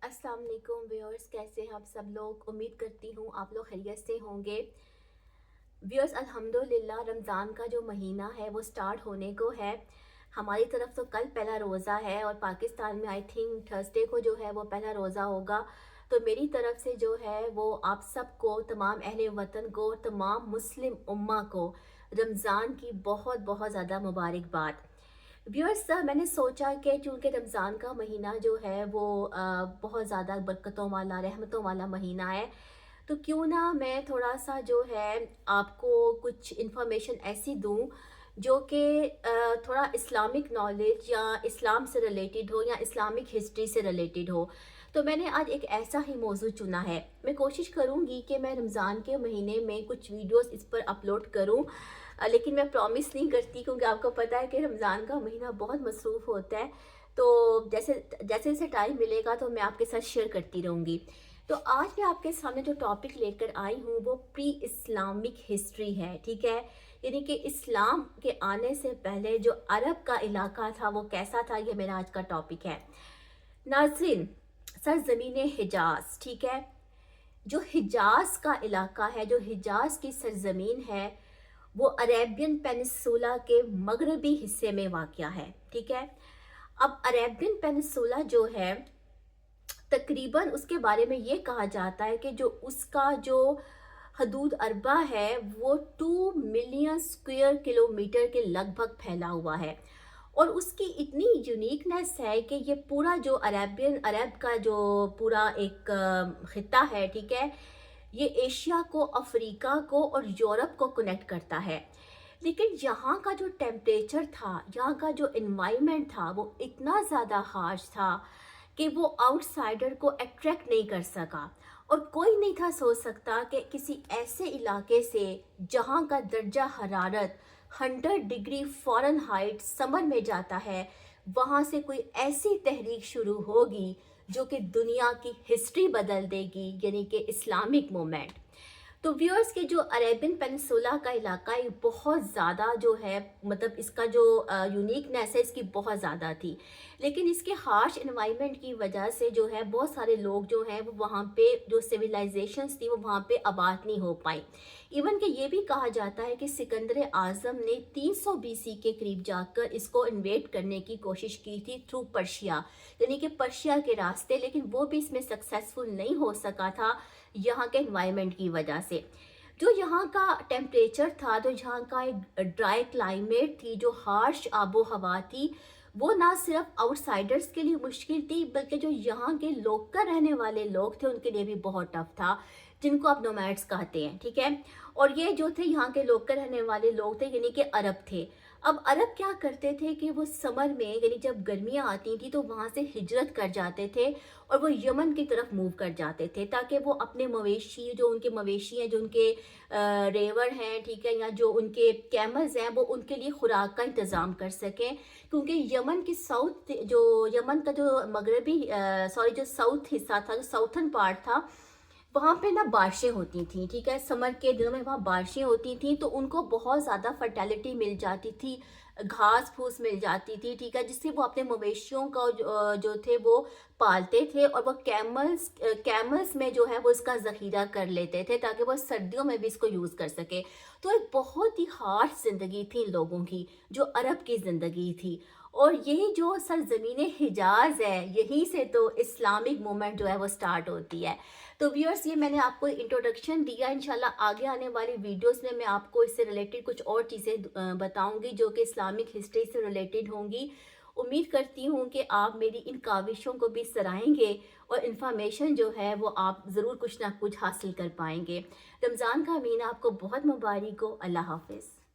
अस्सलाम वालेकुम व्यूअर्स, कैसे हैं आप सब लोग। उम्मीद करती हूँ आप लोग खैरियत से होंगे। व्यूअर्स, अल्हम्दुलिल्लाह रमज़ान का जो महीना है वो स्टार्ट होने को है। हमारी तरफ तो कल पहला रोज़ा है और पाकिस्तान में आई थिंक थर्सडे को जो है वो पहला रोज़ा होगा। तो मेरी तरफ से जो है वो आप सबको, तमाम अहले वतन को, तमाम मुस्लिम उम्मा को रमज़ान की बहुत बहुत ज़्यादा मुबारकबाद। व्यूअर्स, मैंने सोचा कि चूँकि रमज़ान का महीना जो है वो बहुत ज़्यादा बरकतों वाला, रहमतों वाला महीना है, तो क्यों ना मैं थोड़ा सा जो है आपको कुछ इन्फॉर्मेशन ऐसी दूँ जो कि थोड़ा इस्लामिक नॉलेज या इस्लाम से रिलेटेड हो या इस्लामिक हिस्ट्री से रिलेटेड हो। तो मैंने आज एक ऐसा ही मौजू चुना है। मैं कोशिश करूँगी कि मैं रमज़ान के महीने में कुछ वीडियोस इस पर अपलोड करूँ, लेकिन मैं प्रॉमिस नहीं करती क्योंकि आपको पता है कि रमज़ान का महीना बहुत मसरूफ़ होता है। तो जैसे जैसे जैसे टाइम मिलेगा तो मैं आपके साथ शेयर करती रहूँगी। तो आज मैं आपके सामने जो टॉपिक लेकर आई हूँ वो प्री इस्लामिक हिस्ट्री है, ठीक है। यानी कि इस्लाम के आने से पहले जो अरब का इलाका था वो कैसा था, ये मेरा आज का टॉपिक है। नाज़रीन, सरज़मीन हिजाज, ठीक है, जो हिजाज का इलाका है, जो हिजाज की सरजमीन है, वो अरेबियन पेनिनसुला के मगरबी हिस्से में वाक़या है, ठीक है। अब अरेबियन पेनिनसुला जो है, तकरीबन उसके बारे में ये कहा जाता है कि जो उसका जो हदूद अरबा है वो 2 मिलियन स्क्वायर किलोमीटर के लगभग फैला हुआ है। और उसकी इतनी यूनिकनेस है कि ये पूरा जो अरब का जो पूरा एक खिता है, ठीक है, ये एशिया को, अफ्रीका को और यूरोप को कनेक्ट करता है। लेकिन यहाँ का जो टेम्परेचर था, यहाँ का जो इन्वायरमेंट था, वो इतना ज़्यादा हार्श था कि वो आउटसाइडर को अट्रैक्ट नहीं कर सका। और कोई नहीं था सोच सकता कि किसी ऐसे इलाके से जहाँ का दर्जा हरारत 100 डिग्री फ़ारेनहाइट समर में जाता है, वहाँ से कोई ऐसी तहरीक शुरू होगी जो कि दुनिया की हिस्ट्री बदल देगी, यानी कि इस्लामिक मूवमेंट। तो व्यूअर्स, के जो अरेबियन पेनिनसुला का इलाका है बहुत ज़्यादा जो है, मतलब इसका जो यूनिकनेस है इसकी बहुत ज़्यादा थी। लेकिन इसके हार्श एनवायरनमेंट की वजह से जो है बहुत सारे लोग जो हैं वो वहाँ पे, जो सिविलाइजेशंस थी वो वहाँ पे आबाद नहीं हो पाई। इवन कि ये भी कहा जाता है कि सिकंदर आज़म ने 300 बीसी के करीब जाकर इसको इन्वेड करने की कोशिश की थी थ्रू पर्शिया, यानी कि पर्शिया के रास्ते, लेकिन वो भी इसमें सक्सेसफुल नहीं हो सका था यहाँ के एनवायरनमेंट की वजह से। जो यहाँ का टेम्परेचर था, तो यहाँ का एक ड्राई क्लाइमेट थी, जो हार्श आबो हवा थी, वो ना सिर्फ आउटसाइडर्स के लिए मुश्किल थी बल्कि जो यहाँ के लोकल रहने वाले लोग थे उनके लिए भी बहुत टफ था, जिनको आप नोमैड्स कहते हैं, ठीक है। और ये जो थे यहाँ के लोकल रहने वाले लोग थे, यानी कि अरब थे। अब अरब क्या करते थे कि वो समर में, यानी जब गर्मियाँ आती थी तो वहाँ से हिजरत कर जाते थे और वो यमन की तरफ मूव कर जाते थे, ताकि वो अपने मवेशी, जो उनके मवेशी हैं, जो उनके रेवर हैं, ठीक है, या जो उनके कैमल्स हैं, वो उनके लिए खुराक का इंतज़ाम कर सकें। क्योंकि यमन की साउथ, जो यमन का जो मगरबी सॉरी जो साउथ हिस्सा था, जो साउथर्न पार्ट था, वहाँ पे ना बारिशें होती थी, ठीक है, समर के दिनों में वहाँ बारिशें होती थी, तो उनको बहुत ज़्यादा फर्टिलिटी मिल जाती थी, घास फूस मिल जाती थी, ठीक है, जिससे वो अपने मवेशियों का जो थे वो पालते थे। और वो कैमल्स में जो है वो इसका ज़ख़ीरा कर लेते थे ताकि वो सर्दियों में भी इसको यूज़ कर सके। तो एक बहुत ही हार्श ज़िंदगी थी इन लोगों की, जो अरब की ज़िंदगी थी। और यही जो सरजमीन हिजाज है, यहीं से तो इस्लामिक मूवमेंट जो है वो स्टार्ट होती है। तो व्यूअर्स, ये मैंने आपको इंट्रोडक्शन दिया। इंशाल्लाह आगे आने वाली वीडियोस में मैं आपको इससे रिलेटेड कुछ और चीज़ें बताऊंगी जो कि इस्लामिक हिस्ट्री से रिलेटेड होंगी। उम्मीद करती हूँ कि आप मेरी इन काविशों को भी सराहेंगे और इन्फॉर्मेशन जो है वो आप ज़रूर कुछ ना कुछ हासिल कर पाएंगे। रमज़ान का महीना आपको बहुत मुबारक हो। अल्लाह हाफिज़।